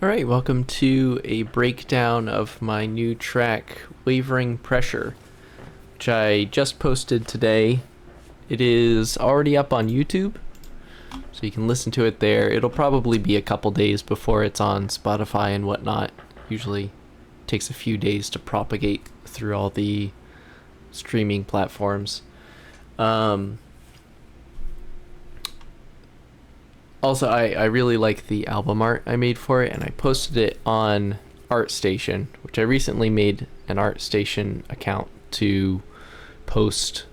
Alright, welcome to a breakdown of my new track, Wavering Pressure, which I just posted today. It is already up on YouTube, so you can listen to it there. It'll probably be a couple days before it's on Spotify and whatnot. Usually takes a few days to propagate through all the streaming platforms. Also, I really like the album art I made for it, and I posted it on ArtStation, which I recently made an ArtStation account to post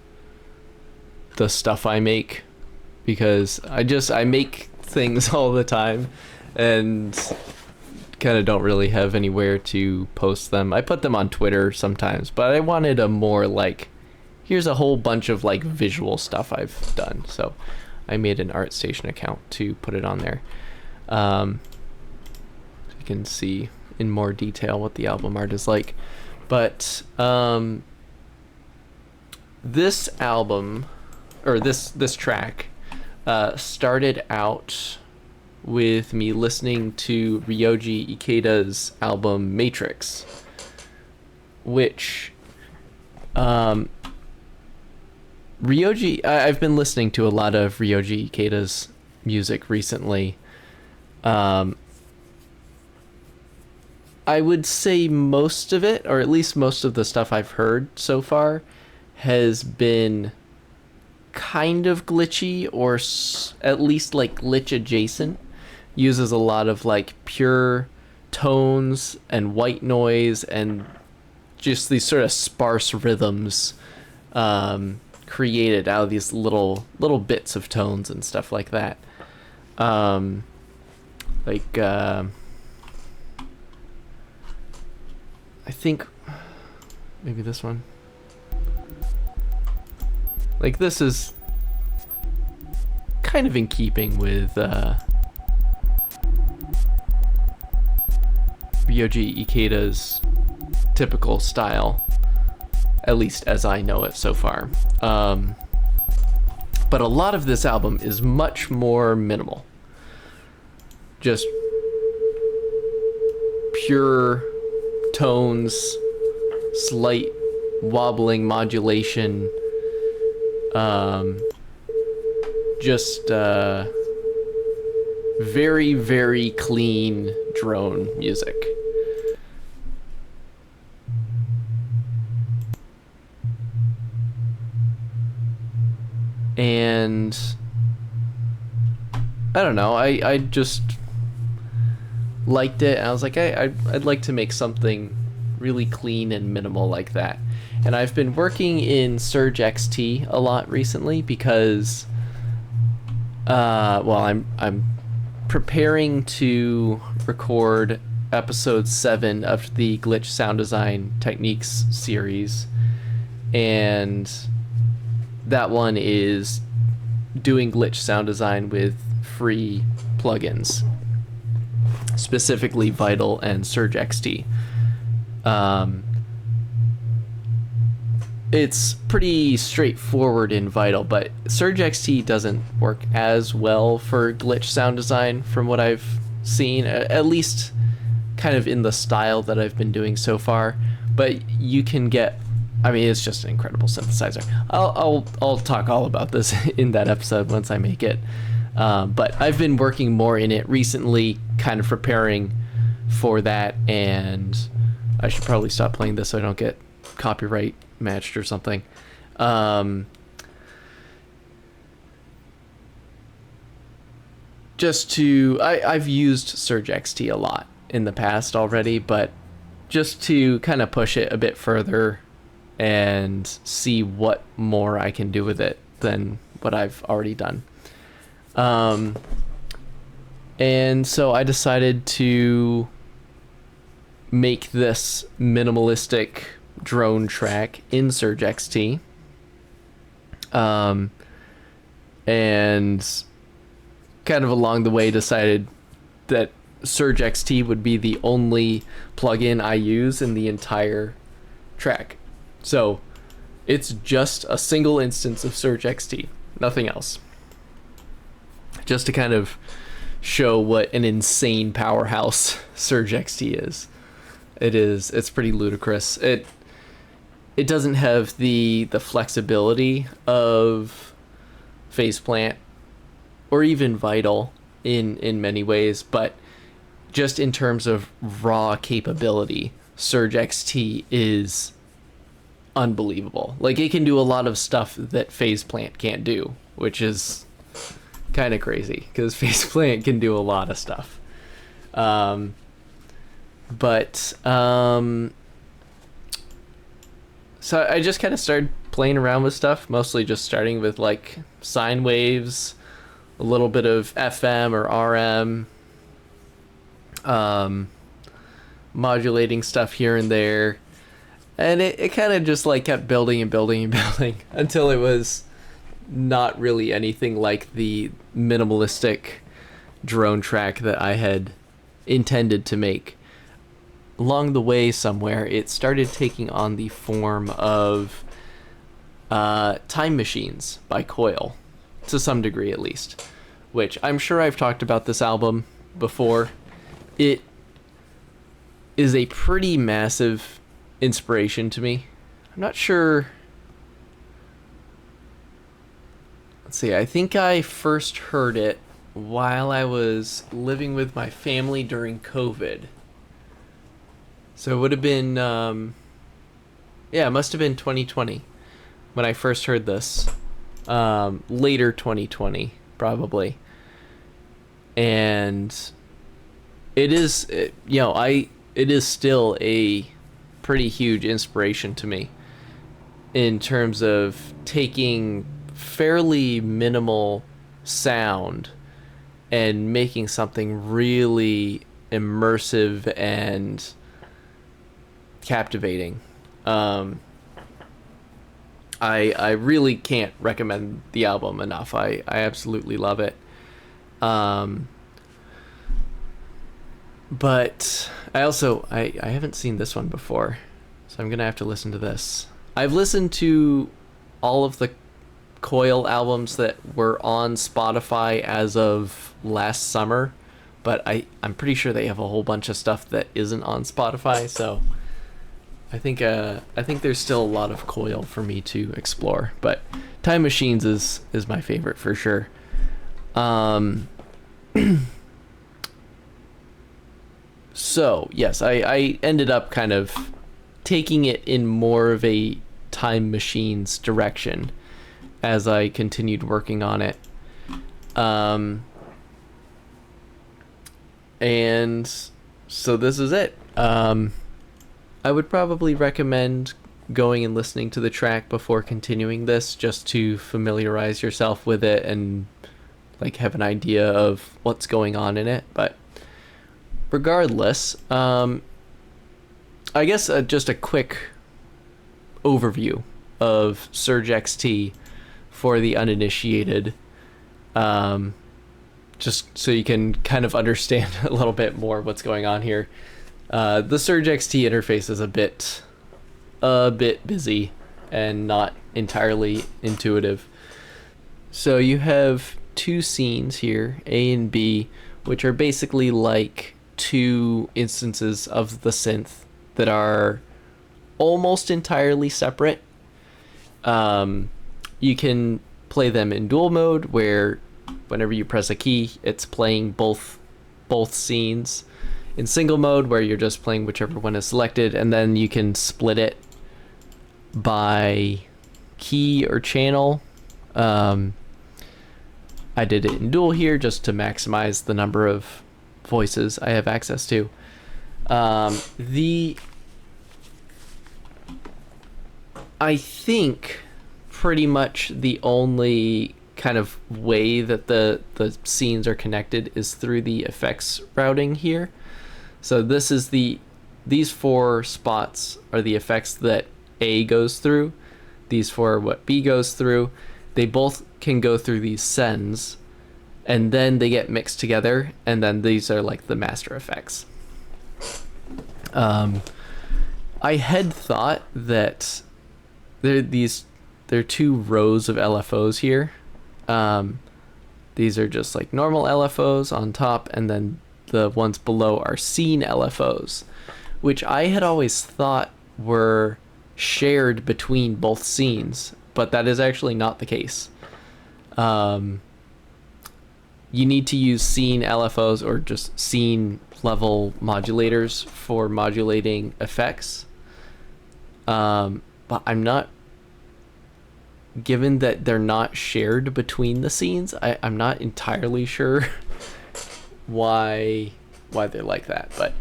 the stuff I make, because I make things all the time and kind of don't really have anywhere to post them. I put them on Twitter sometimes, but I wanted a more like, here's a whole bunch of like visual stuff I've done, so I made an ArtStation account to put it on there. You can see in more detail what the album art is like. But this album, or this track, started out with me listening to Ryoji Ikeda's album Matrix, which I've been listening to a lot of Ryoji Ikeda's music recently. I would say most of it, or at least most of the stuff I've heard so far, has been kind of glitchy, or at least like glitch adjacent. Uses a lot of like pure tones and white noise and just these sort of sparse rhythms created out of these little bits of tones and stuff like that. I think maybe this one. Like, this is kind of in keeping with Ryoji Ikeda's typical style, at least as I know it so far. But a lot of this album is much more minimal. Just pure tones, slight wobbling modulation, just very, very clean drone music. And I don't know, I just liked it, and I was like, I'd like to make something really clean and minimal like that. And I've been working in Surge XT a lot recently because I'm preparing to record episode 7 of the Glitch Sound Design Techniques series, and that one is doing glitch sound design with free plugins, specifically Vital and Surge XT. It's pretty straightforward in Vital, but Surge XT doesn't work as well for glitch sound design from what I've seen, at least kind of in the style that I've been doing so far. But you can get, I mean, it's just an incredible synthesizer. I'll talk all about this in that episode once I make it. But I've been working more in it recently, kind of preparing for that, and I should probably stop playing this so I don't get copyright matched or something. I've used Surge XT a lot in the past already, but just to kind of push it a bit further and see what more I can do with it than what I've already done. And so I decided to make this minimalistic drone track in Surge XT. And kind of along the way decided that Surge XT would be the only plugin I use in the entire track. So it's just a single instance of Surge XT, nothing else. Just to kind of show what an insane powerhouse Surge XT is. It's pretty ludicrous. It doesn't have the flexibility of Faceplant or even Vital in many ways, but just in terms of raw capability, Surge XT is unbelievable. Like, it can do a lot of stuff that Faceplant can't do, which is kind of crazy because Faceplant can do a lot of stuff. So I just kind of started playing around with stuff, mostly just starting with like sine waves, a little bit of FM or RM, modulating stuff here and there. And it kind of just like kept building and building and building until it was not really anything like the minimalistic drone track that I had intended to make. Along the way somewhere, it started taking on the form of Time Machines by Coil, to some degree at least, which I'm sure I've talked about this album before. It is a pretty massive inspiration to me. I'm not sure. Let's see, I think I first heard it while I was living with my family during COVID. So it would have been, it must have been 2020 when I first heard this. Later 2020, probably. And it is, it is still a pretty huge inspiration to me in terms of taking fairly minimal sound and making something really immersive and captivating. I really can't recommend the album enough. I absolutely love it. But I haven't seen this one before, so I'm gonna have to listen to this. I've listened to all of the Coil albums that were on Spotify as of last summer, but I'm pretty sure they have a whole bunch of stuff that isn't on Spotify, so I think there's still a lot of Coil for me to explore, but Time Machines is my favorite for sure. So yes, I ended up kind of taking it in more of a Time Machines direction as I continued working on it. And so this is it. I would probably recommend going and listening to the track before continuing this, just to familiarize yourself with it and like have an idea of what's going on in it. But regardless, I guess just a quick overview of Surge XT for the uninitiated, just so you can kind of understand a little bit more what's going on here. The Surge XT interface is a bit busy and not entirely intuitive. So you have two scenes here, A and B, which are basically like two instances of the synth that are almost entirely separate. You can play them in dual mode, where whenever you press a key, it's playing both scenes. In single mode, where you're just playing whichever one is selected, and then you can split it by key or channel. I did it in dual here just to maximize the number of voices I have access to. I think pretty much the only kind of way that the scenes are connected is through the effects routing here. So these four spots are the effects that A goes through. These four are what B goes through. They both can go through these sends, and then they get mixed together, and then these are like the master effects. I had thought that there are two rows of LFOs here, These are just like normal LFOs on top, and then the ones below are scene LFOs, which I had always thought were shared between both scenes, but that is actually not the case. You need to use scene LFOs or just scene level modulators for modulating effects. But I'm not, given that they're not shared between the scenes, I'm not entirely sure why they're like that. But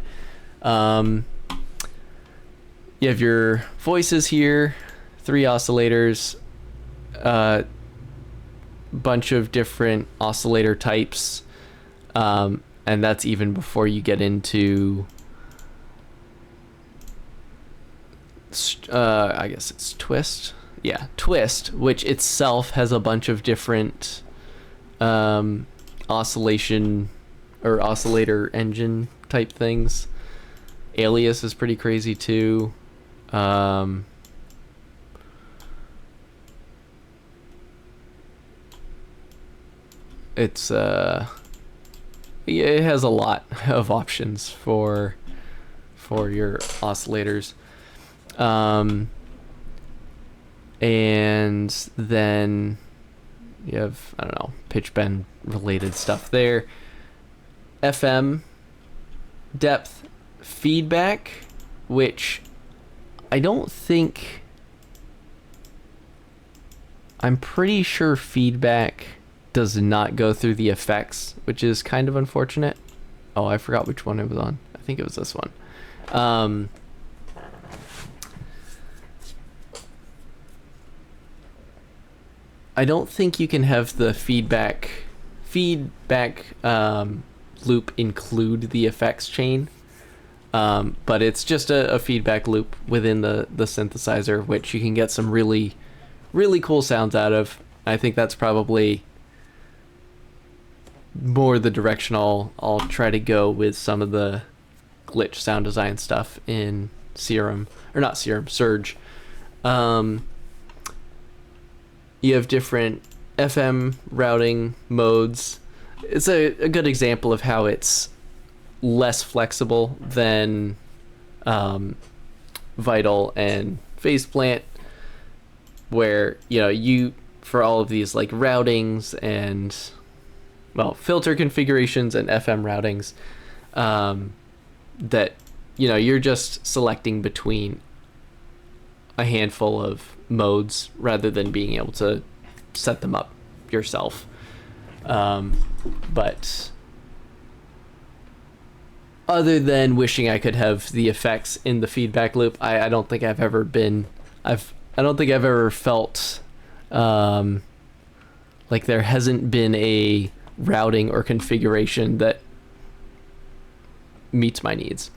you have your voices here, 3 oscillators, bunch of different oscillator types, and that's even before you get into I guess it's twist. Yeah, twist, which itself has a bunch of different oscillation or oscillator engine type things. Alias is pretty crazy too. It's it has a lot of options for your oscillators. And then you have, I don't know, pitch bend related stuff there. FM, depth, feedback, which I don't think, I'm pretty sure feedback does not go through the effects, which is kind of unfortunate. Oh, I forgot which one it was on. I think it was this one. I don't think you can have the feedback loop include the effects chain, but it's just a feedback loop within the synthesizer, which you can get some really, really cool sounds out of. I think that's probably more the direction I'll try to go with some of the glitch sound design stuff in Surge. You have different FM routing modes. It's a good example of how it's less flexible than Vital and Phase Plant, where you for all of these like routings and filter configurations and FM routings, that you're just selecting between a handful of modes rather than being able to set them up yourself. But other than wishing I could have the effects in the feedback loop, I don't think I've ever felt like there hasn't been a routing or configuration that meets my needs.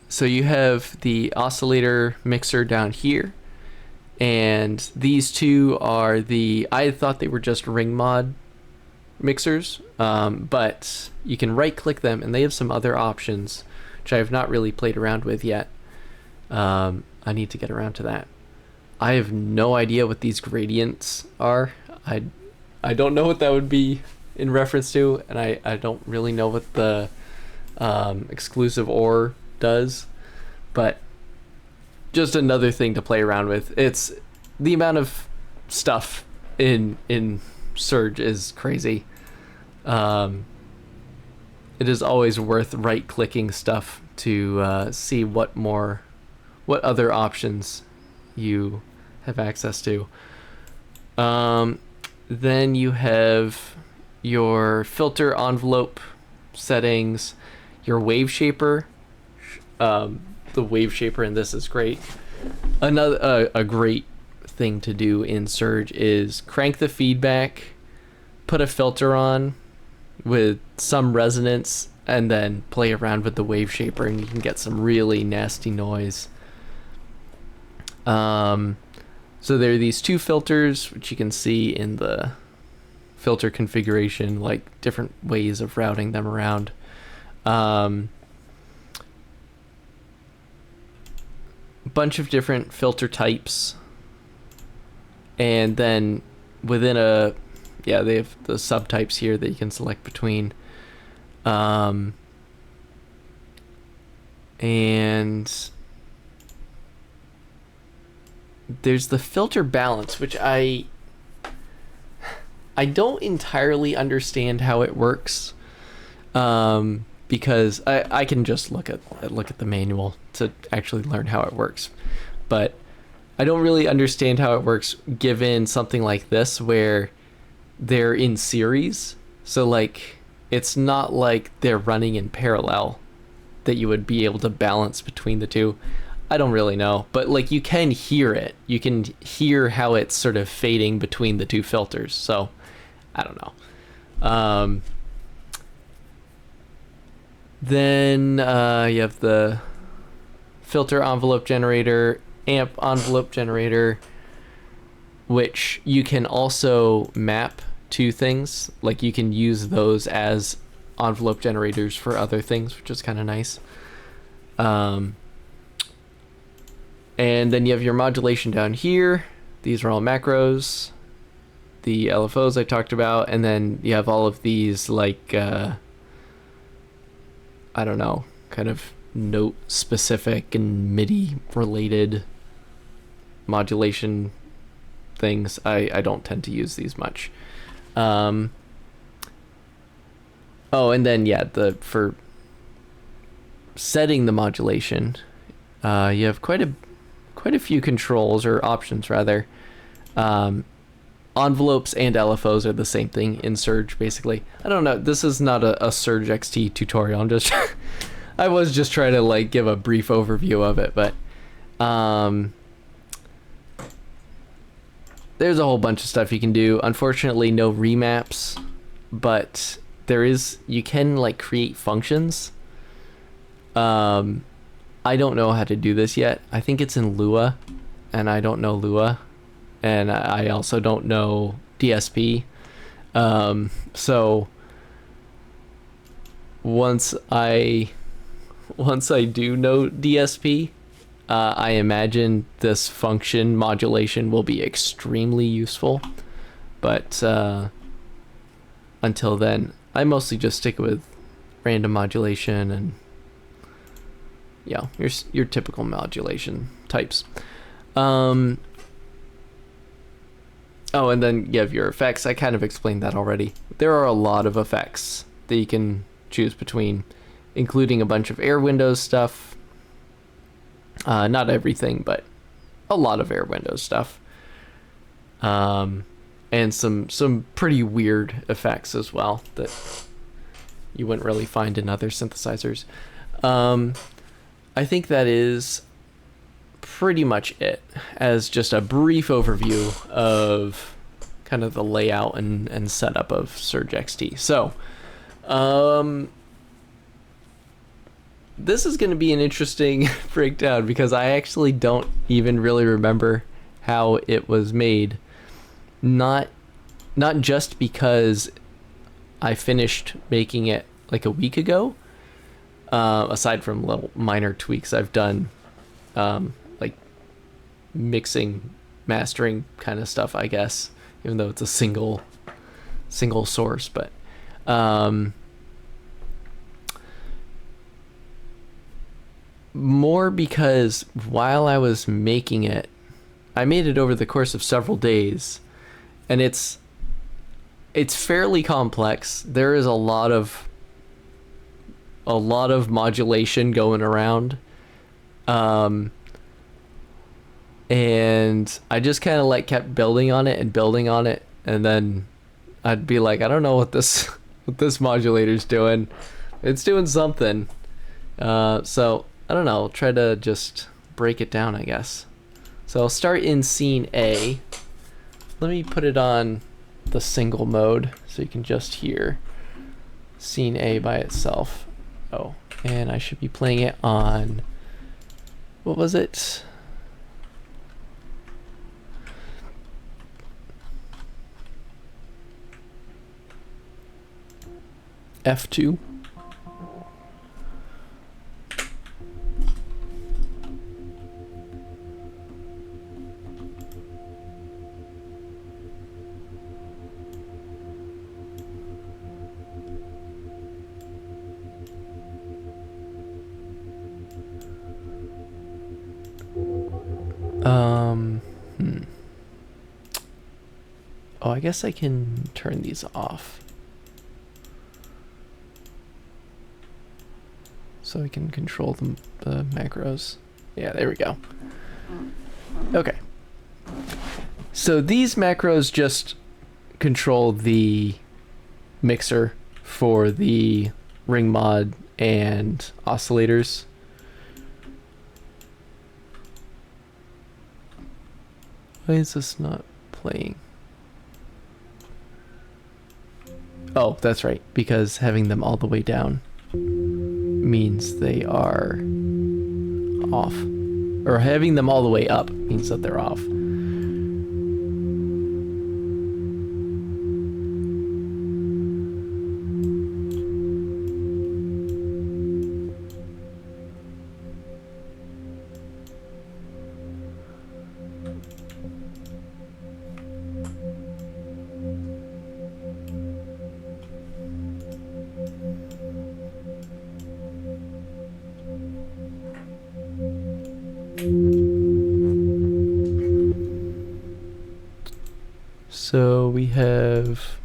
So you have the oscillator mixer down here, and these two are I thought they were just ring mod mixers, but you can right click them and they have some other options which I have not really played around with yet. I need to get around to that. I have no idea what these gradients are. I don't know what that would be in reference to, and I don't really know what the exclusive OR does, but just another thing to play around with. It's the amount of stuff in Surge is crazy. It is always worth right clicking stuff to see what other options you have access to. Then you have your filter envelope settings, your wave shaper. The wave shaper in this is great. Another a great thing to do in Surge is crank the feedback, put a filter on with some resonance, and then play around with the wave shaper, and you can get some really nasty noise. So there are these two filters, which you can see in the filter configuration, like different ways of routing them around. Bunch of different filter types, and then within yeah, they have the subtypes here that you can select between. And there's the filter balance, which I don't entirely understand how it works, because I can just look at the manual to actually learn how it works, but I don't really understand how it works given something like this where they're in series. So like, it's not like they're running in parallel that you would be able to balance between the two. I don't really know, but like, you can hear it. You can hear how it's sort of fading between the two filters. So I don't know. Then you have the filter envelope generator, amp envelope generator, which you can also map to things. Like, you can use those as envelope generators for other things, which is kind of nice. And then you have your modulation down here. These are all macros. The LFOs I talked about, and then you have all of these, like, I don't know, kind of note specific and MIDI related modulation things. I don't tend to use these much. Oh, and then yeah, for setting the modulation, you have quite a few controls, or options rather. Envelopes and LFOs are the same thing in Surge, basically. I don't know, this is not a Surge XT tutorial. I'm just I was just trying to like give a brief overview of it, but there's a whole bunch of stuff you can do. Unfortunately, no remaps, but you can like create functions. I don't know how to do this yet. I think it's in Lua, and I don't know Lua, and I also don't know DSP. So once I do know DSP, I imagine this function modulation will be extremely useful. But until then, I mostly just stick with random modulation and yeah, your typical modulation types. Oh, and then you have your effects. I kind of explained that already. There are a lot of effects that you can choose between, including a bunch of Air Windows stuff. Not everything, but a lot of Air Windows stuff. And some pretty weird effects as well that you wouldn't really find in other synthesizers. I think that is pretty much it, as just a brief overview of kind of the layout and setup of Surge XT. So, this is going to be an interesting breakdown because I actually don't even really remember how it was made. Not just because I finished making it like a week ago, aside from little minor tweaks I've done, like mixing, mastering kind of stuff, I guess, even though it's a single source, but more because while I was making it, I made it over the course of several days, and it's fairly complex. There is a lot of modulation going around, and I just kind of kept building on it, and then I'd be like, I don't know what this modulator's doing. It's doing something. So I don't know, I'll try to just break it down, I guess. So I'll start in scene A. Let me put it on the single mode so you can just hear scene A by itself. Oh, and I should be playing it on, what was it? F2. Hmm. Oh, I guess I can turn these off. So I can control the macros. Yeah, there we go. Okay. So these macros just control the mixer for the ring mod and oscillators. Why is this not playing? Oh, that's right, because having them all the way down means they are off. Or having them all the way up means that they're off. So we have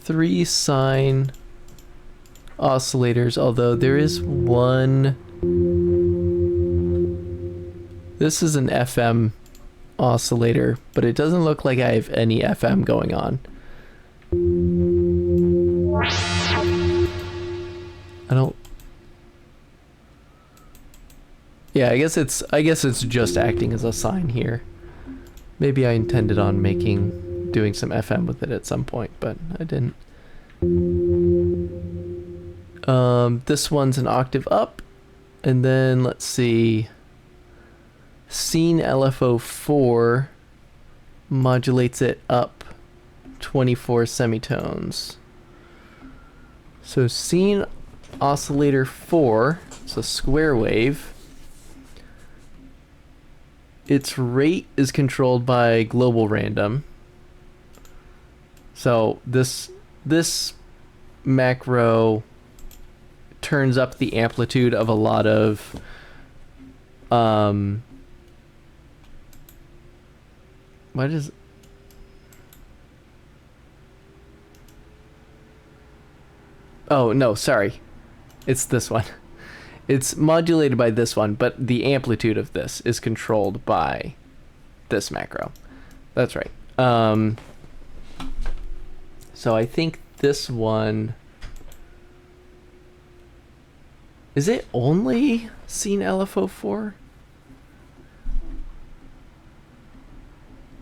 3 sine oscillators, although there is one. This is an FM oscillator, but it doesn't look like I have any FM going on. I don't. Yeah, I guess it's just acting as a sine here. Maybe I intended on doing some FM with it at some point, but I didn't. This one's an octave up, and then let's see. Scene LFO4 modulates it up 24 semitones. So scene oscillator 4, it's a square wave. Its rate is controlled by global random. So this macro turns up the amplitude of a lot of why does Oh, no, sorry. It's this one. It's modulated by this one, but the amplitude of this is controlled by this macro. That's right. So I think this one... Is it only scene LFO4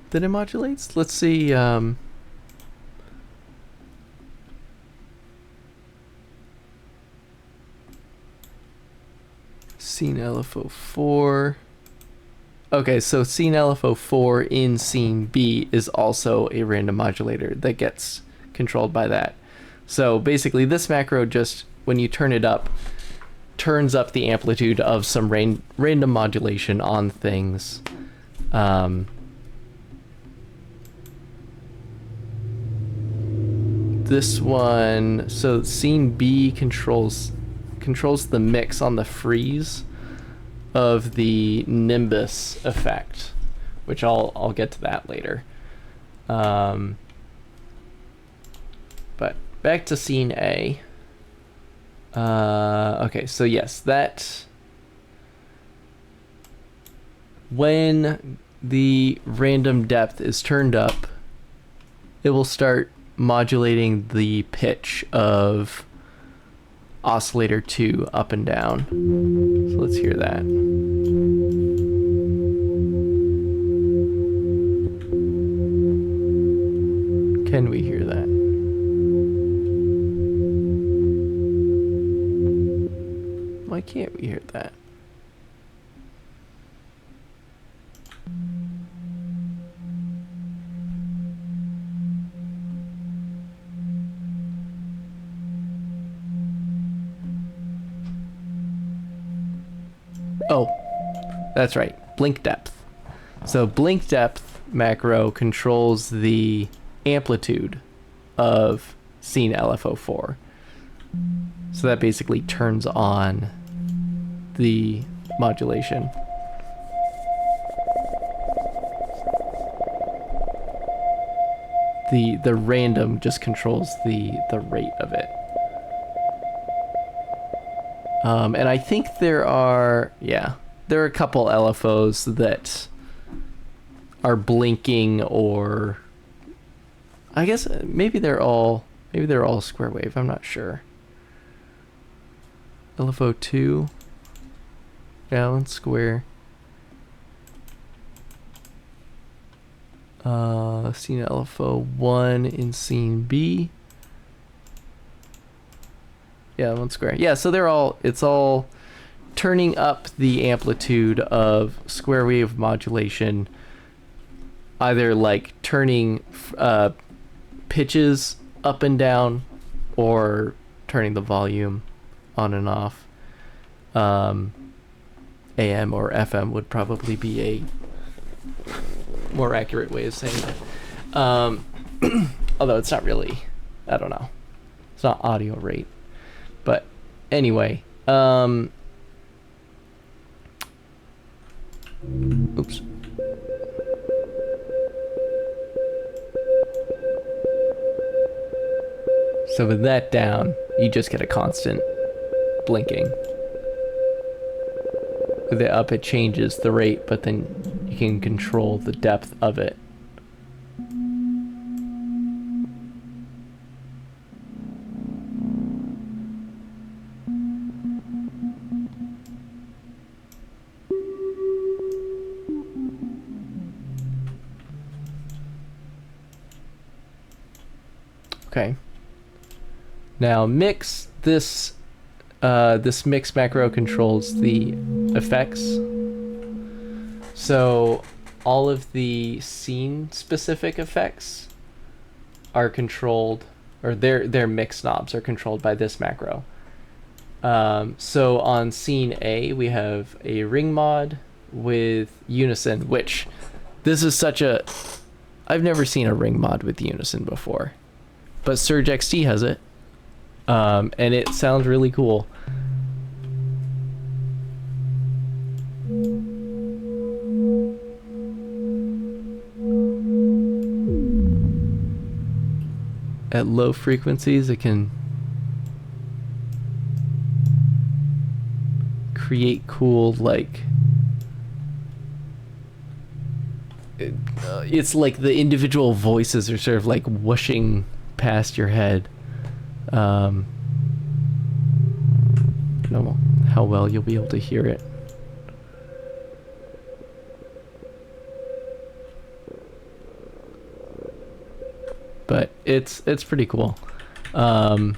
that it modulates? Let's see. Scene LFO4. Okay, so scene LFO4 in scene B is also a random modulator that gets controlled by that. So basically this macro just, when you turn it up, turns up the amplitude of some random modulation on things. This one, so scene B controls the mix on the freeze of the nimbus effect, which I'll get to that later. But back to scene A. Okay, so yes, that when the random depth is turned up, it will start modulating the pitch of oscillator 2 up and down. So let's hear that. Can we hear that? Why can't we hear that? Oh, that's right, blink depth. So blink depth macro controls the amplitude of scene LFO4. So that basically turns on the modulation. The random just controls the rate of it. And I think there are a couple LFOs that are blinking, or I guess maybe they're all square wave. I'm not sure. LFO 2, yeah, one's square. Scene LFO 1 in scene B. Yeah, one square. Yeah, so it's all turning up the amplitude of square wave modulation, either like turning pitches up and down, or turning the volume on and off. AM or FM would probably be a more accurate way of saying that. Although it's not really, I don't know. It's not audio rate. But anyway, oops. So with that down, you just get a constant blinking. With it up, it changes the rate, but then you can control the depth of it. Okay. Now mix this. This mix macro controls the effects. So all of the scene specific effects are controlled, or their mix knobs are controlled by this macro. So on scene A, we have a ring mod with unison, which this is such a... I've never seen a ring mod with unison before, but Surge XT has it. And it sounds really cool. At low frequencies, it can create cool, like... it's like the individual voices are sort of like whooshing past your head. I don't know how well you'll be able to hear it. But it's pretty cool. And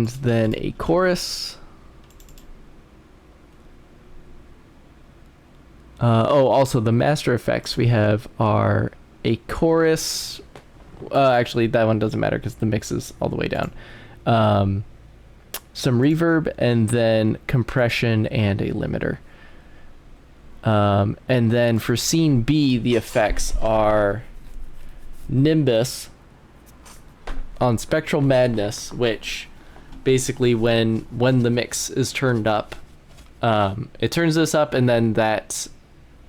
then a chorus. Also the master effects we have are a chorus. Actually, that one doesn't matter because the mix is all the way down. Some reverb, and then compression and a limiter. And then for scene B, the effects are Nimbus on Spectral Madness, which basically when the mix is turned up, it turns this up, and then that's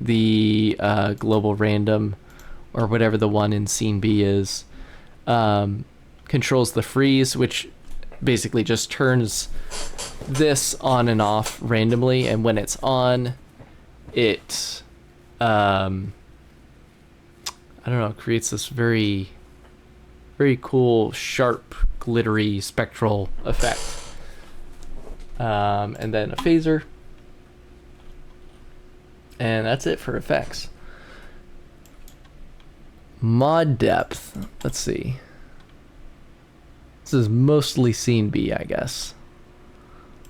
the global random, or whatever the one in scene B is, controls the freeze, which basically just turns this on and off randomly, and when it's on, it I don't know, creates this very cool, sharp, glittery spectral effect. And then a phaser, and that's it for effects. Mod depth, let's see. This is mostly scene B, I guess.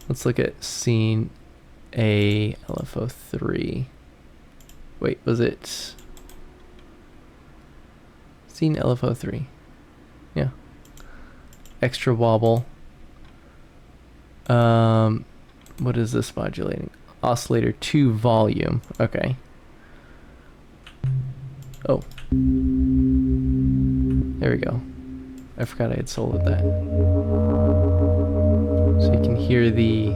Let's look at scene A, LFO 3. Wait, was it scene LFO 3? Yeah. Extra wobble. What is this modulating? Oscillator 2 volume. Okay. Oh. There we go. I forgot I had soloed that. So you can hear the...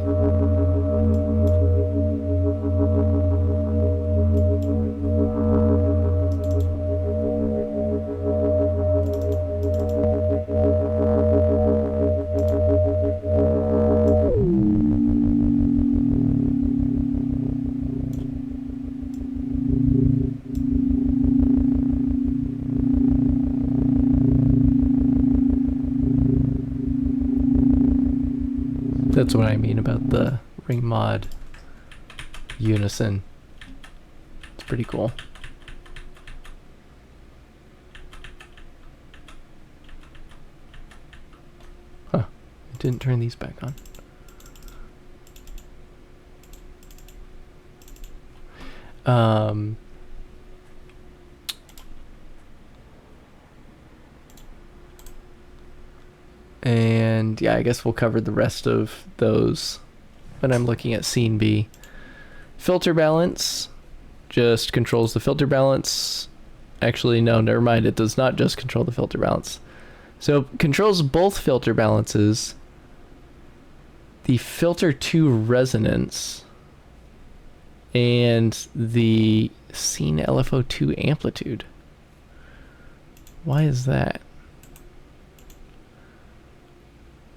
That's what I mean about the ring mod unison. It's pretty cool. Huh. I didn't turn these back on. And yeah, I guess we'll cover the rest of those when I'm looking at scene B. Filter balance just controls the filter balance. Actually, no, never mind. It does not just control the filter balance. So it controls both filter balances, the filter 2 resonance, and the scene LFO2 amplitude. Why is that?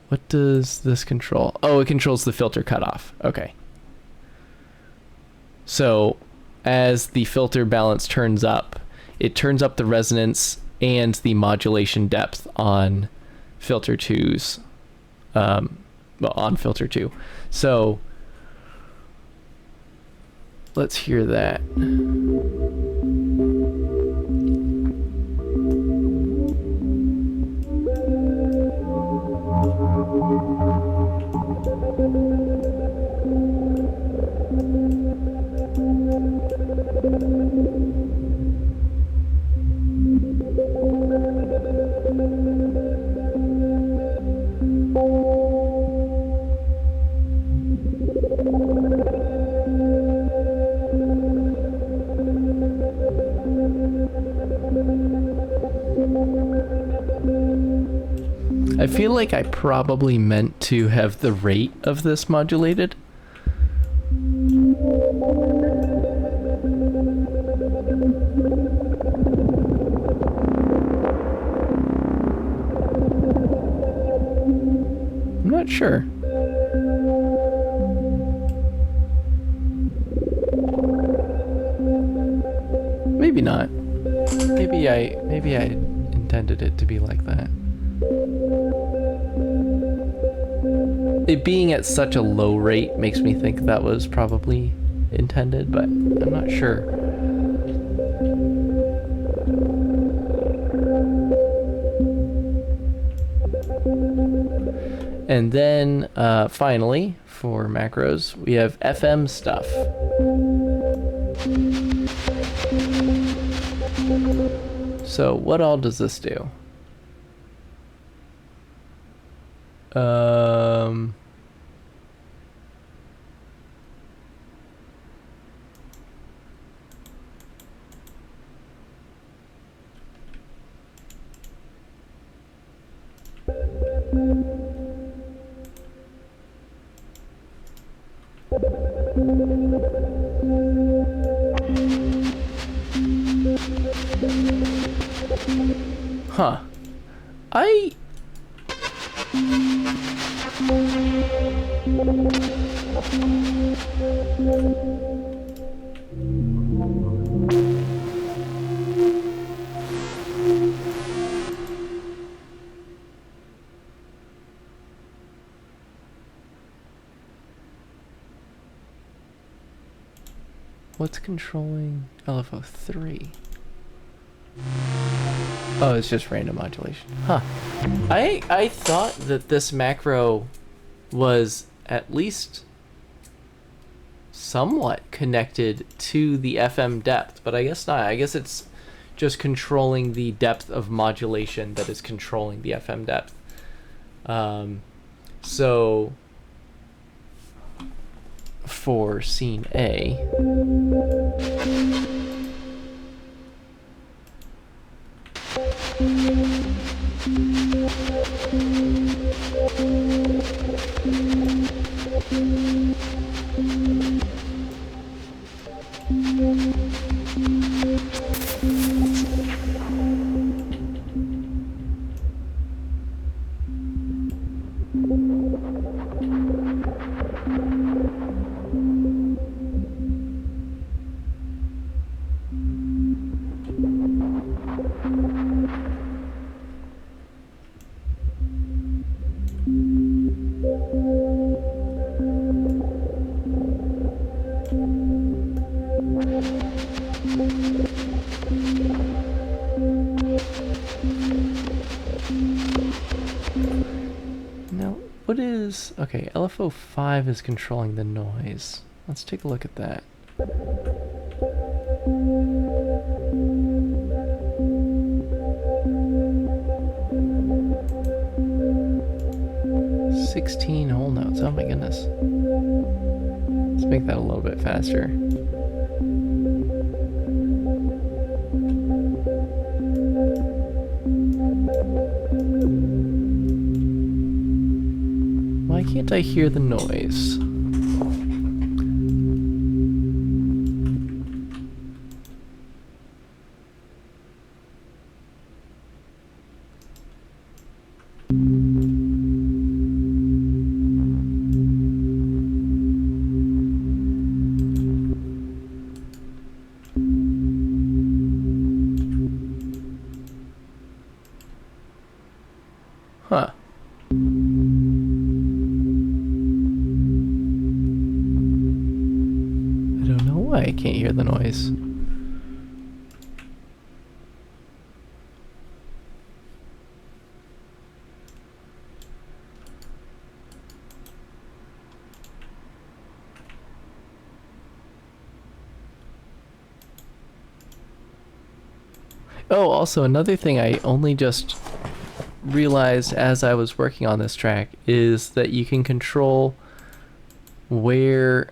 What does this control? Oh, it controls the filter cutoff. Okay. So as the filter balance turns up, it turns up the resonance and the modulation depth on filter 2's, well, on filter 2. So let's hear that. I feel like I probably meant to have the rate of this modulated. I'm not sure. Maybe not. Maybe I intended it to be like that. It being at such a low rate makes me think that was probably intended, but I'm not sure. And then finally, for macros, we have FM stuff. So what all does this do? Huh. What's controlling LFO3? Oh, it's just random modulation. Huh. I thought that this macro was at least somewhat connected to the FM depth, but I guess not. I guess it's just controlling the depth of modulation that is controlling the FM depth. So for scene A, Now, what is... Okay, LFO5 is controlling the noise. Let's take a look at that. "16 whole notes." Oh my goodness. Let's make that a little bit faster. Why can't I hear the noise? Huh. I don't know why I can't hear the noise. Oh, also another thing I only just realized as I was working on this track is that you can control where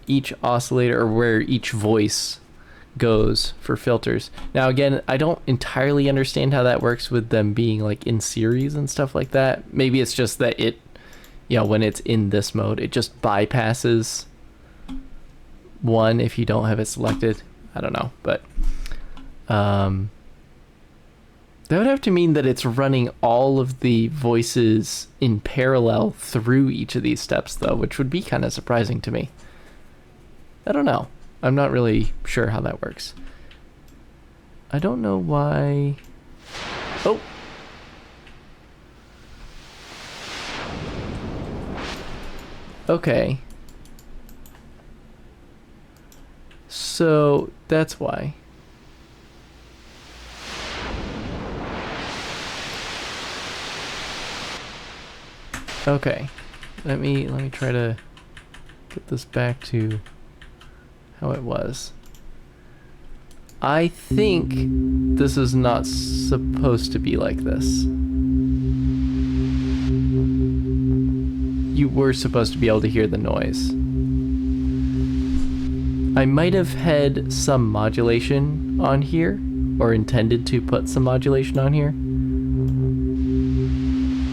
each oscillator or where each voice goes for filters. Now again, I don't entirely understand how that works with them being like in series and stuff like that. Maybe it's just that it, you know, when it's in this mode, it just bypasses one if you don't have it selected. I don't know, but that would have to mean that it's running all of the voices in parallel through each of these steps, though, which would be kind of surprising to me. I don't know. I'm not really sure how that works. I don't know why... Oh! Okay. So, that's why. Okay, let me try to get this back to how it was. I think this is not supposed to be like this. You were supposed to be able to hear the noise. I might have had some modulation on here, or intended to put some modulation on here.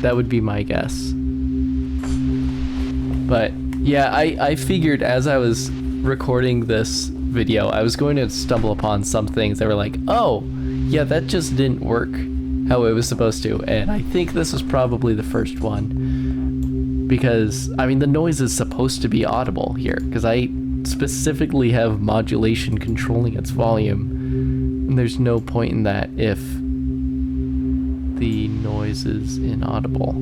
That would be my guess. But yeah, I figured as I was recording this video, I was going to stumble upon some things that were like, oh, yeah, that just didn't work how it was supposed to. And I think this is probably the first one. Because, I mean, the noise is supposed to be audible here. Because I specifically have modulation controlling its volume. And there's no point in that if the noise is inaudible.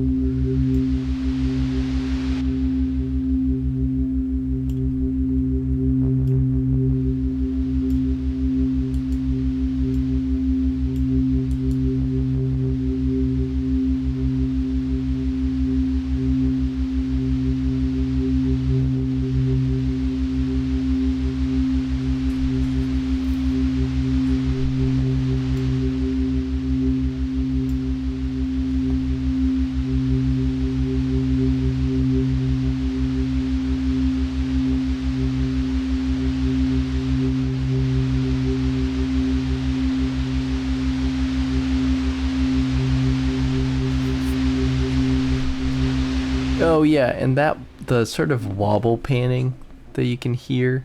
Oh yeah, and that the sort of wobble panning that you can hear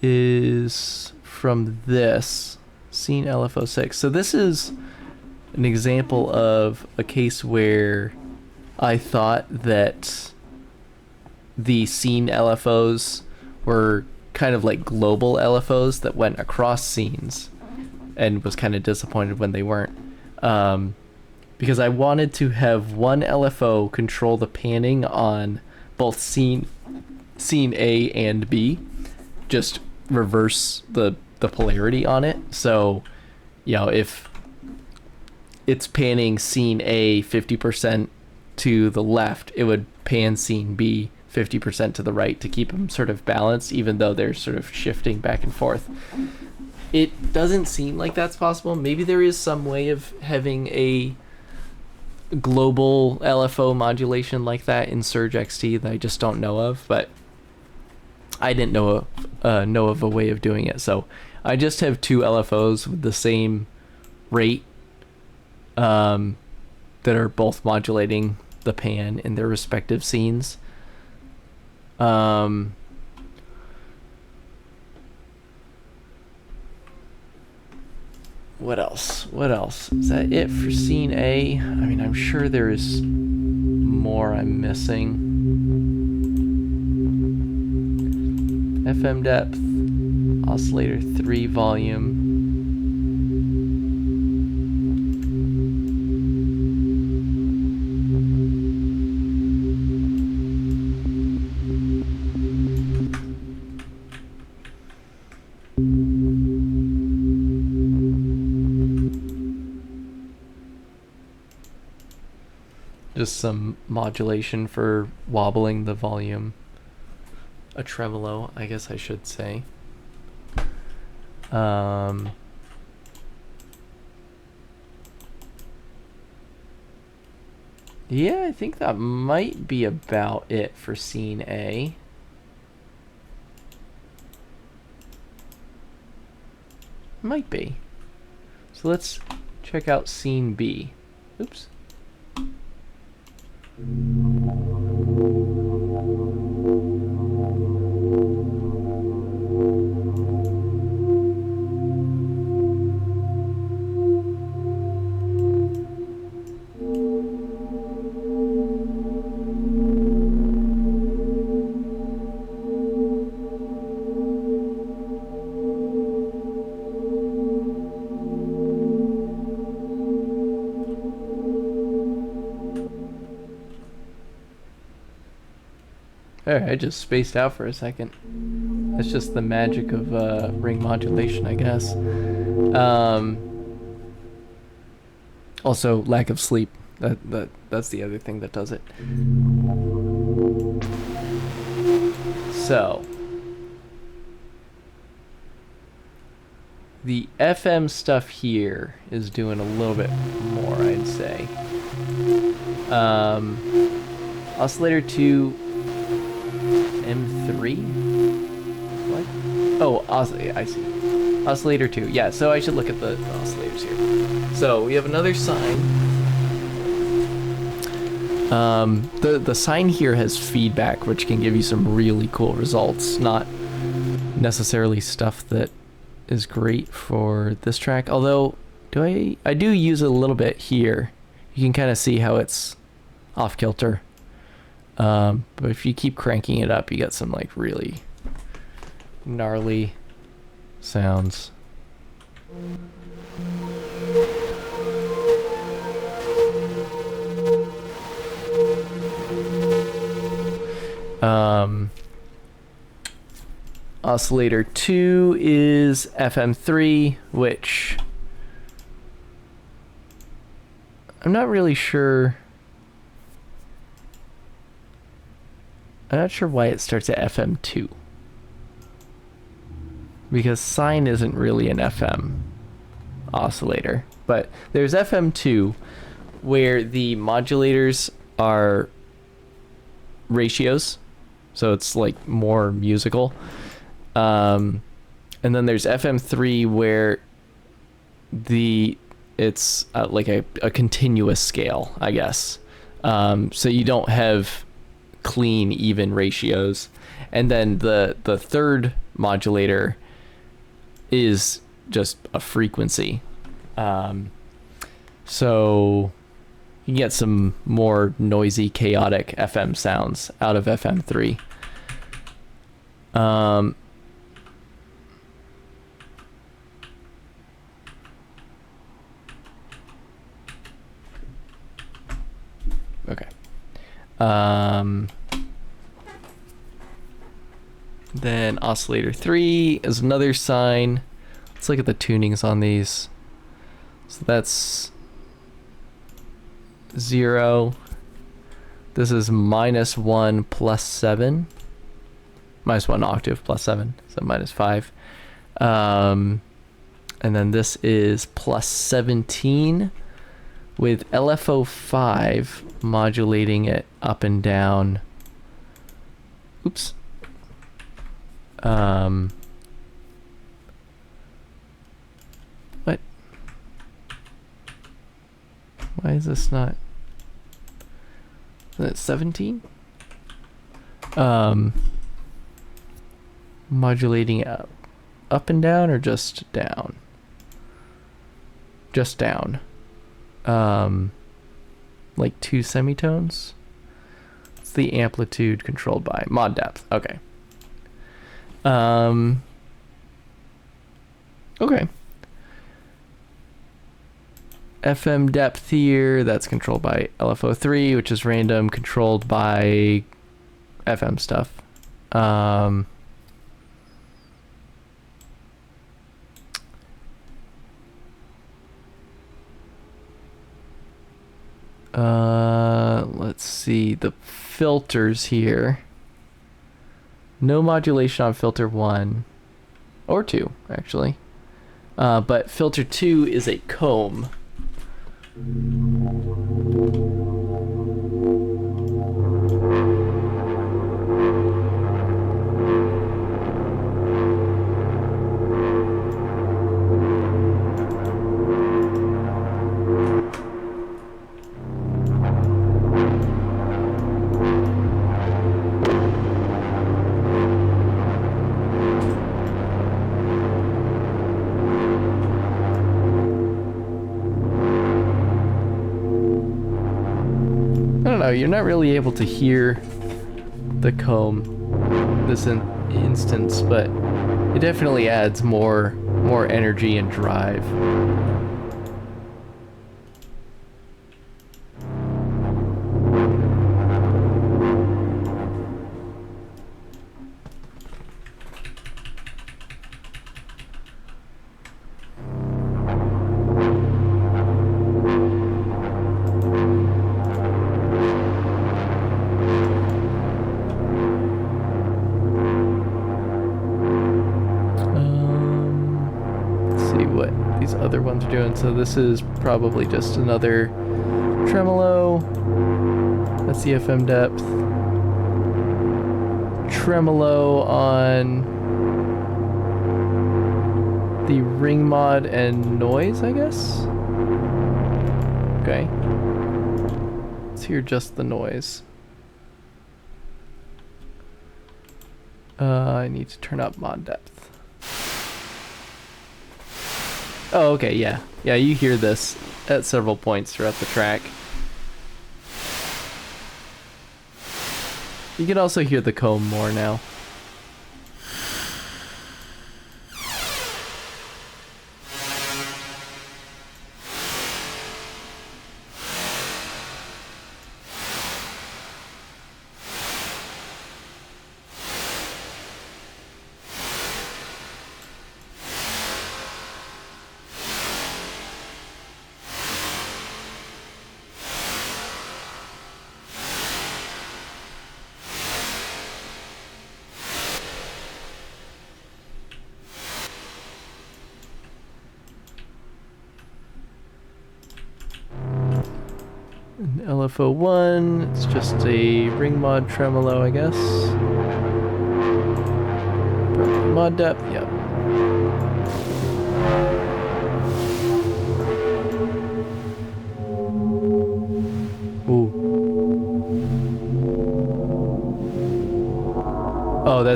is from this scene LFO6. So this is an example of a case where I thought that the scene LFOs were kind of like global LFOs that went across scenes, and was kind of disappointed when they weren't. Because I wanted to have one LFO control the panning on both scene A and B, just reverse the polarity on it. So, if it's panning scene A 50% to the left, it would pan scene B 50% to the right to keep them sort of balanced, even though they're sort of shifting back and forth. It doesn't seem like that's possible. Maybe there is some way of having a global LFO modulation like that in Surge XT that I just don't know of, but I didn't know of a way of doing it. So I just have two LFOs with the same rate that are both modulating the pan in their respective scenes. What else? Is that it for scene A? I mean, I'm sure there is more I'm missing. FM depth, oscillator 3 volume. Just some modulation for wobbling the volume. A tremolo, I guess I should say. Yeah, I think that might be about it for scene A. Might be. So let's check out scene B. Oops. Alright, I just spaced out for a second. That's just the magic of ring modulation, I guess. Also, lack of sleep. That's the other thing that does it. So, the FM stuff here is doing a little bit more, I'd say. Oscillator 2 M3? What? Oh, I see. Oscillator 2. Yeah, so I should look at the oscillators here. So we have another sine. The sine here has feedback, which can give you some really cool results. Not necessarily stuff that is great for this track. Although, I do use it a little bit here. You can kind of see how it's off kilter. But if you keep cranking it up, you get some like really gnarly sounds. Oscillator 2 is FM3, which I'm not really sure. I'm not sure why it starts at FM2. Because sine isn't really an FM oscillator. But there's FM2, where the modulators are ratios. So it's like more musical. And then there's FM3, where it's like a continuous scale, I guess. So you don't have clean, even ratios. And then the third modulator is just a frequency. So you get some more noisy, chaotic FM sounds out of FM3. Okay. Then oscillator 3 is another sine. Let's look at the tunings on these. So that's 0. This is -1 plus 7. -1 octave plus 7, so -5. And then this is plus 17 with LFO5 modulating it up and down. Oops. What? Why is this not? Is it 17? Modulating it up and down or just down? Just down. Like 2 semitones. It's the amplitude controlled by mod depth. Okay. Okay. FM depth here, that's controlled by LFO3, which is random, controlled by FM stuff. Let's see, the filters here. No modulation on filter 1 or 2, actually. But filter 2 is a comb. You're not really able to hear the comb this instance, but it definitely adds more energy and drive. So this is probably just another tremolo. That's the FM depth. Tremolo on the ring mod and noise, I guess? Okay. Let's hear just the noise. I need to turn up mod depth. Oh, okay, yeah. Yeah, you hear this at several points throughout the track. You can also hear the comb more now. LFO1, it's just a ring mod tremolo, I guess. Mod depth, yep. Ooh.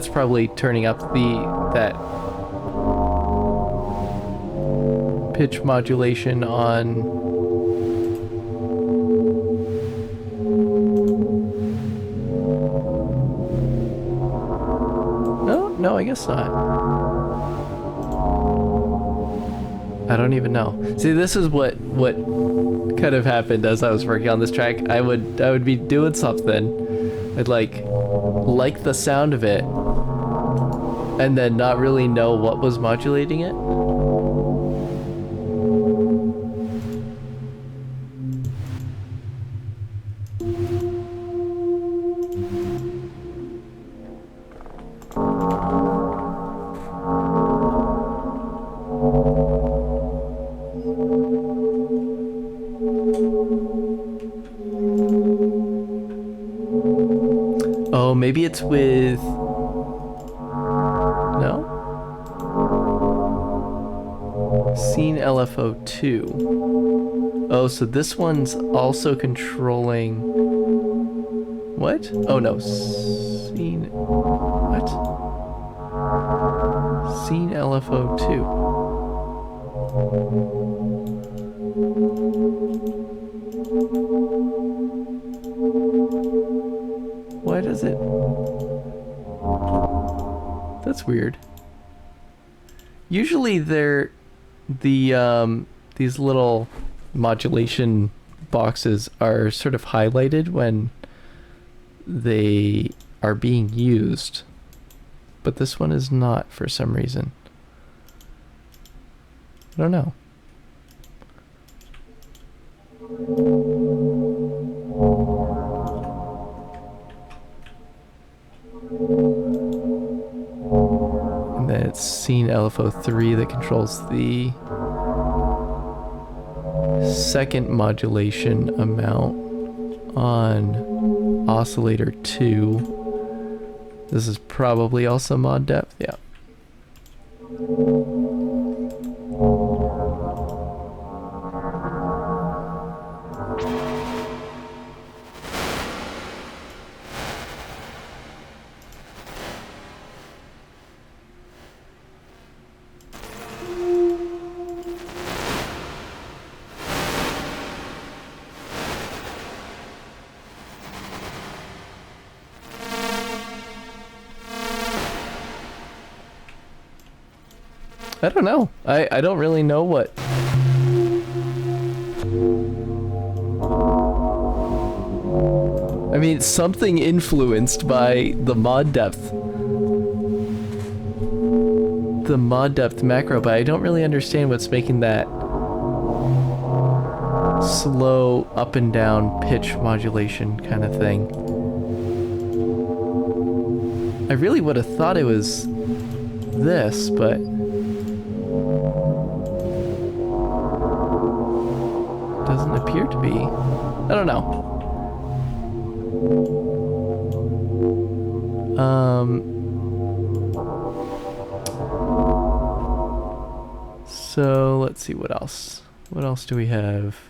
it's probably turning up that pitch modulation on. No, I guess not. I don't even know. See, this is what kind of happened as I was working on this track. I would be doing something. I'd like the sound of it and then not really know what was modulating it. Oh, maybe it's with... No? Scene LFO2. Oh, so this one's also controlling... What? Oh, no. Scene... What? Scene LFO2. Why does it... That's weird. Usually they're... these little modulation boxes are sort of highlighted when they are being used. But this one is not for some reason. I don't know. And then it's scene LFO3 that controls the second modulation amount on oscillator 2. This is probably also mod depth, yeah. I don't know. I don't really know what... I mean, something influenced by the mod depth. The mod depth macro, but I don't really understand what's making that slow up and down pitch modulation kind of thing. I really would have thought it was this, but... doesn't appear to be. I don't know. So let's see what else. What else do we have?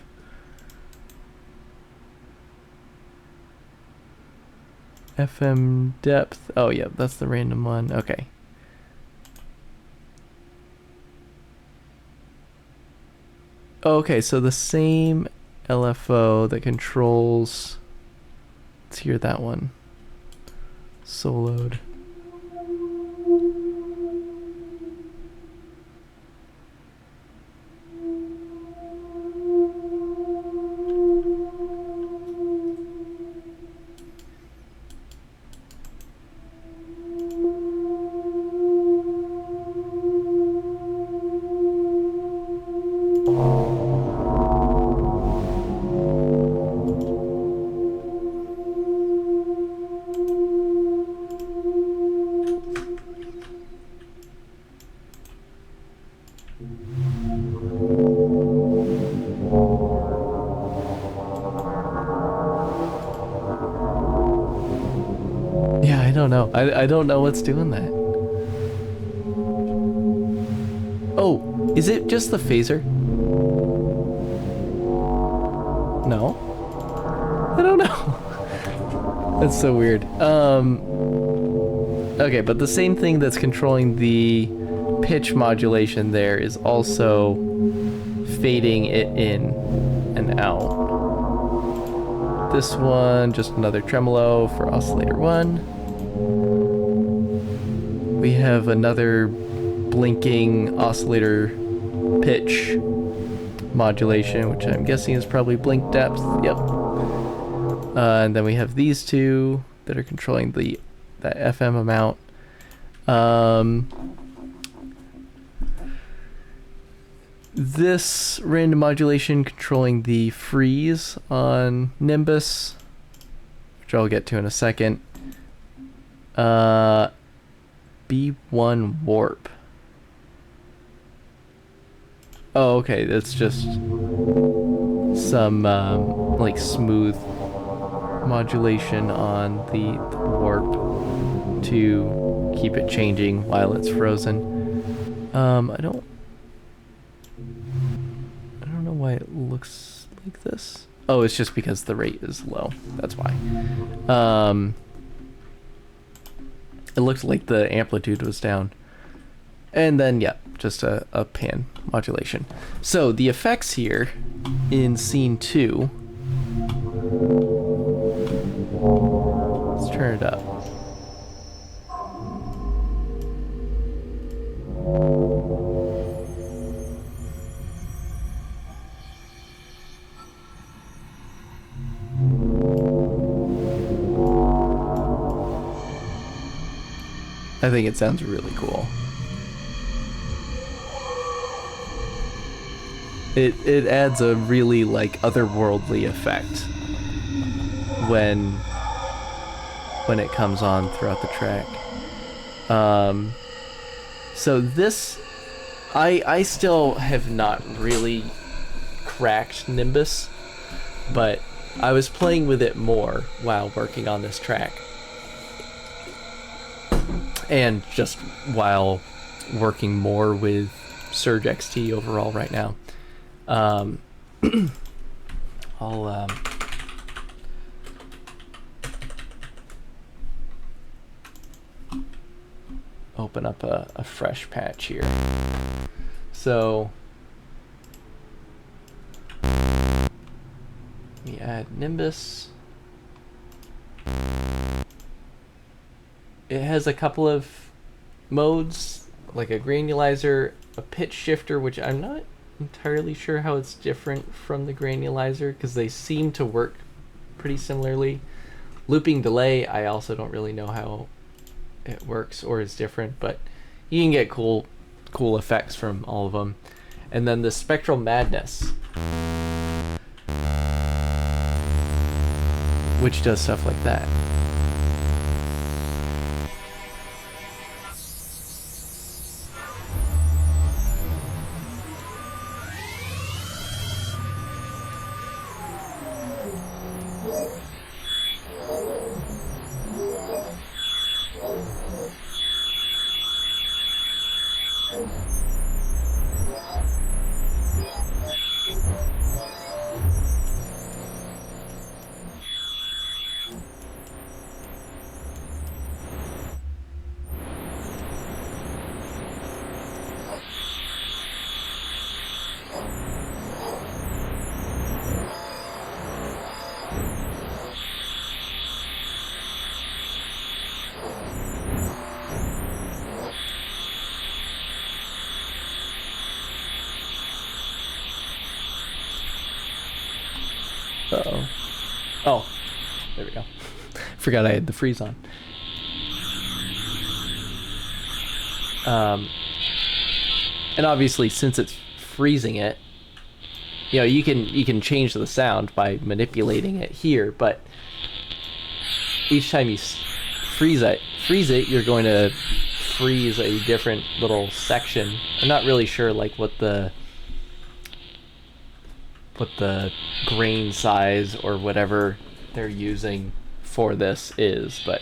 FM depth. Oh yeah, that's the random one. Okay. Okay, so the same LFO that controls... Let's hear that one. Soloed. Yeah, I don't know. I don't know what's doing that. Oh, is it just the phaser? No? I don't know. That's so weird. Okay, but the same thing that's controlling the pitch modulation there is also fading it in and out. This one, just another tremolo for oscillator 1. We have another blinking oscillator pitch modulation, which I'm guessing is probably blink depth. Yep. And then we have these two that are controlling that FM amount. This random modulation controlling the freeze on Nimbus, which I'll get to in a second. B1 warp. Oh, okay, that's just some like smooth modulation on the warp to keep it changing while it's frozen. I don't know why it looks like this. Oh, it's just because the rate is low. That's why. It looked like the amplitude was down. And then, yeah, just a pan modulation. So the effects here in scene 2. Let's turn it up. I think it sounds really cool. It adds a really like otherworldly effect when it comes on throughout the track. So this, I still have not really cracked Nimbus, but I was playing with it more while working on this track. And just while working more with Surge XT overall right now. I'll open up a fresh patch here. So we add Nimbus. It has a couple of modes, like a granulizer, a pitch shifter, which I'm not entirely sure how it's different from the granulizer because they seem to work pretty similarly. Looping delay, I also don't really know how it works or is different, but you can get cool effects from all of them. And then the spectral madness, which does stuff like that. Uh-oh. Oh, there we go. Forgot I had the freeze on. And obviously, since it's freezing it, you know, you can change the sound by manipulating it here, but each time you freeze it, you're going to freeze a different little section. I'm not really sure like what the grain size or whatever they're using for this is, but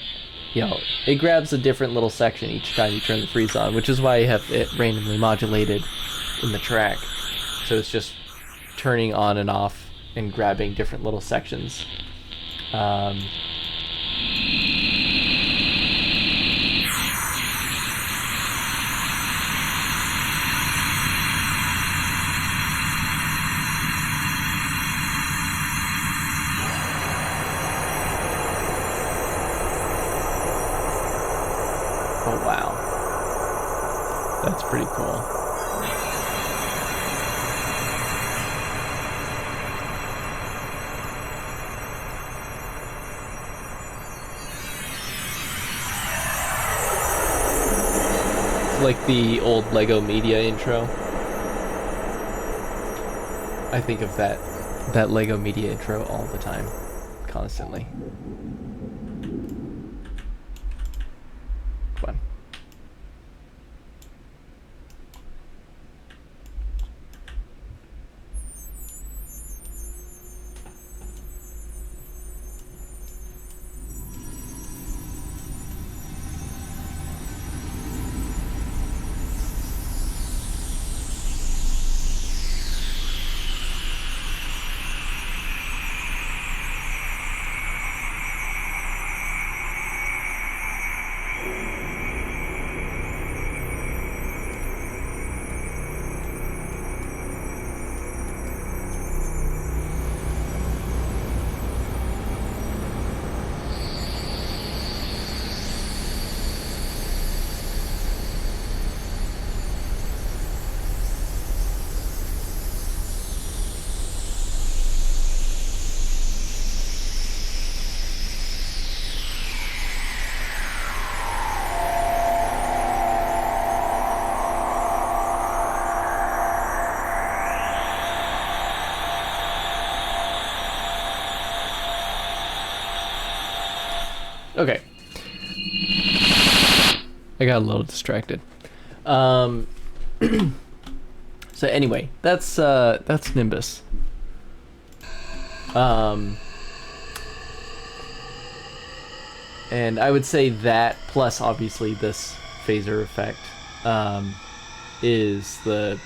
you know, it grabs a different little section each time you turn the freeze on, which is why I have it randomly modulated in the track. So it's just turning on and off and grabbing different little sections. like the old Lego Media intro. I think of that Lego Media intro all the time, constantly. Come on. Okay. I got a little distracted. So anyway, that's Nimbus. And I would say that plus obviously this phaser effect is the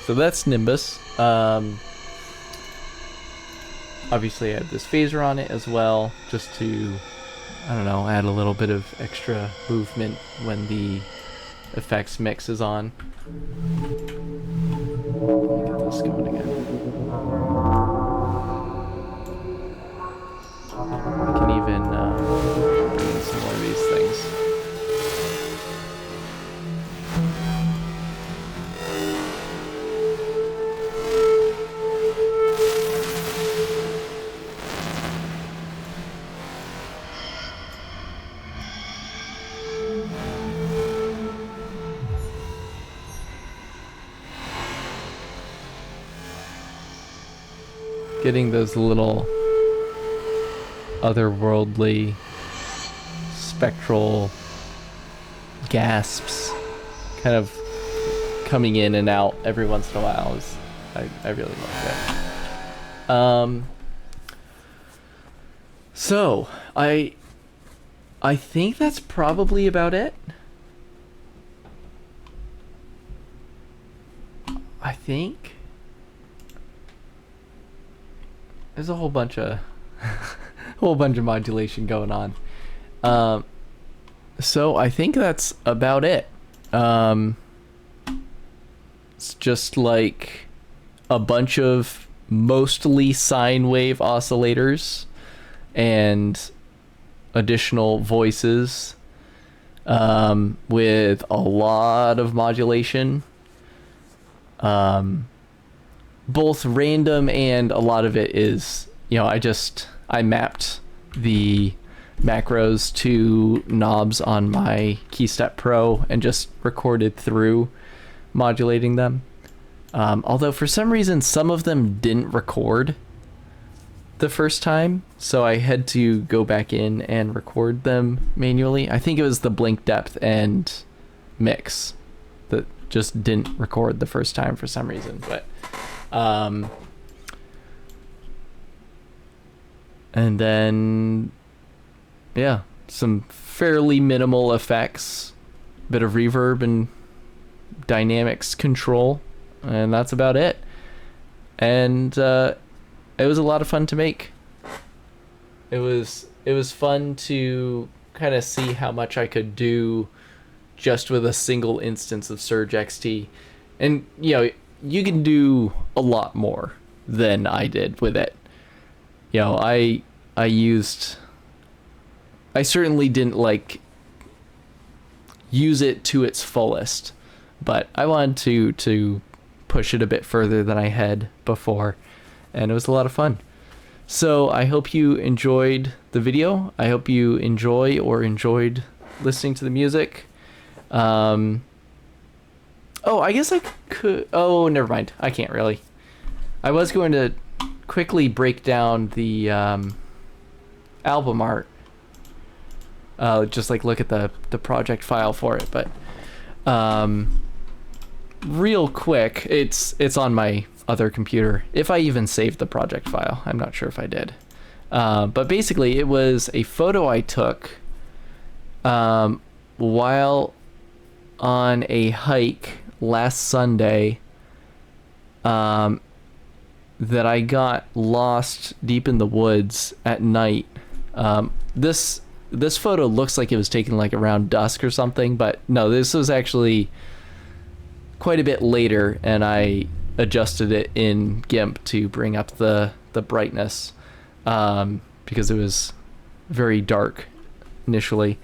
so that's Nimbus. Obviously I have this phaser on it as well, just to, I don't know, add a little bit of extra movement when the effects mix is on. Get this going again. I can even bring in some more of these things. Getting those little otherworldly spectral gasps kind of coming in and out every once in a while is I really like that. So I think that's probably about it. I think there's a whole bunch of modulation going on. So I think that's about it. It's just like a bunch of mostly sine wave oscillators and additional voices with a lot of modulation. Both random and a lot of it is, I mapped the macros to knobs on my KeyStep Pro and just recorded through modulating them. Although for some reason some of them didn't record the first time, so I had to go back in and record them manually. I think it was the blink depth and mix that just didn't record the first time for some reason, but and then some fairly minimal effects, bit of reverb and dynamics control, and that's about it. And it was a lot of fun to make. It was fun to kind of see how much I could do just with a single instance of Surge XT. And you can do a lot more than I did with it. I certainly didn't use it to its fullest, but I wanted to push it a bit further than I had before. and it was a lot of fun. So I hope you enjoyed the video. I hope you enjoyed listening to the music. Oh, I guess I could. Oh, never mind. I can't really. I was going to quickly break down the album art. Just like look at the project file for it, but real quick, it's on my other computer. If I even saved the project file, I'm not sure if I did. But basically, it was a photo I took while on a hike last Sunday. That I got lost deep in the woods at night. This photo looks like it was taken like around dusk or something, but no, this was actually quite a bit later, and I adjusted it in GIMP to bring up the brightness because it was very dark initially.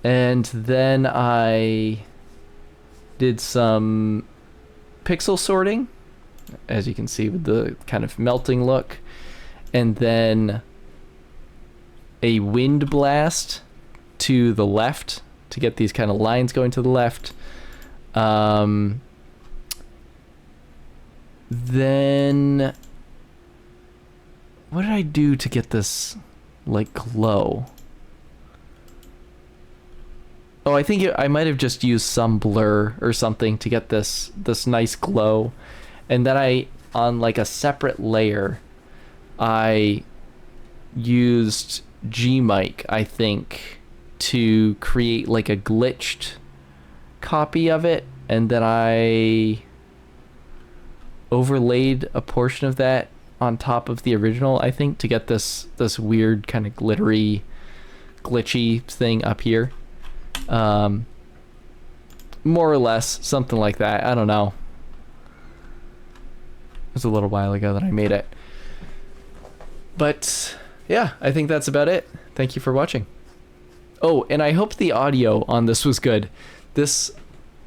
And then I did some pixel sorting, as you can see with the kind of melting look, and then a wind blast to the left to get these kind of lines going to the left. Then what did I do to get this like glow? Oh, I think I might have just used some blur or something to get this nice glow. And then I, on like a separate layer, I used Gmic, I think, to create like a glitched copy of it, and then I overlaid a portion of that on top of the original, I think, to get this weird kind of glittery, glitchy thing up here. More or less, something like that. I don't know. It was a little while ago that I made it. But yeah, I think that's about it. Thank you for watching. Oh, and I hope the audio on this was good. This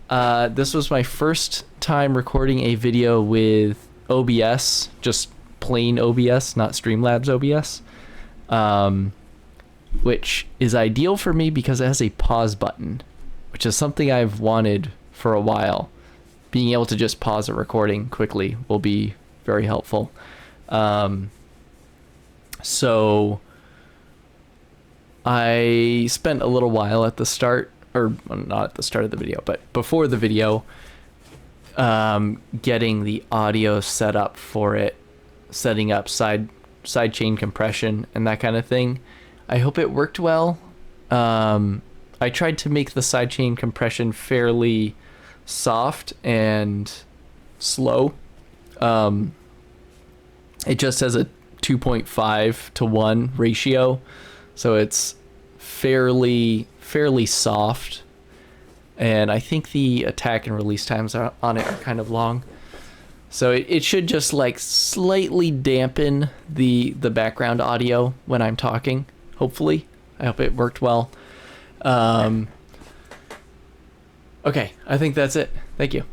was my first time recording a video with OBS, just plain OBS, not Streamlabs OBS, which is ideal for me because it has a pause button, which is something I've wanted for a while. Being able to just pause a recording quickly will be very helpful. So I spent a little while at the start, or not at the start of the video, but before the video, getting the audio set up for it, setting up sidechain compression and that kind of thing. I hope it worked well. I tried to make the sidechain compression fairly soft and slow. It just has a 2.5 to 1 ratio, so it's fairly soft, and I think the attack and release times on it are kind of long, so it should just like slightly dampen the background audio when I'm talking, hopefully. I hope it worked well. Okay, I think that's it. Thank you.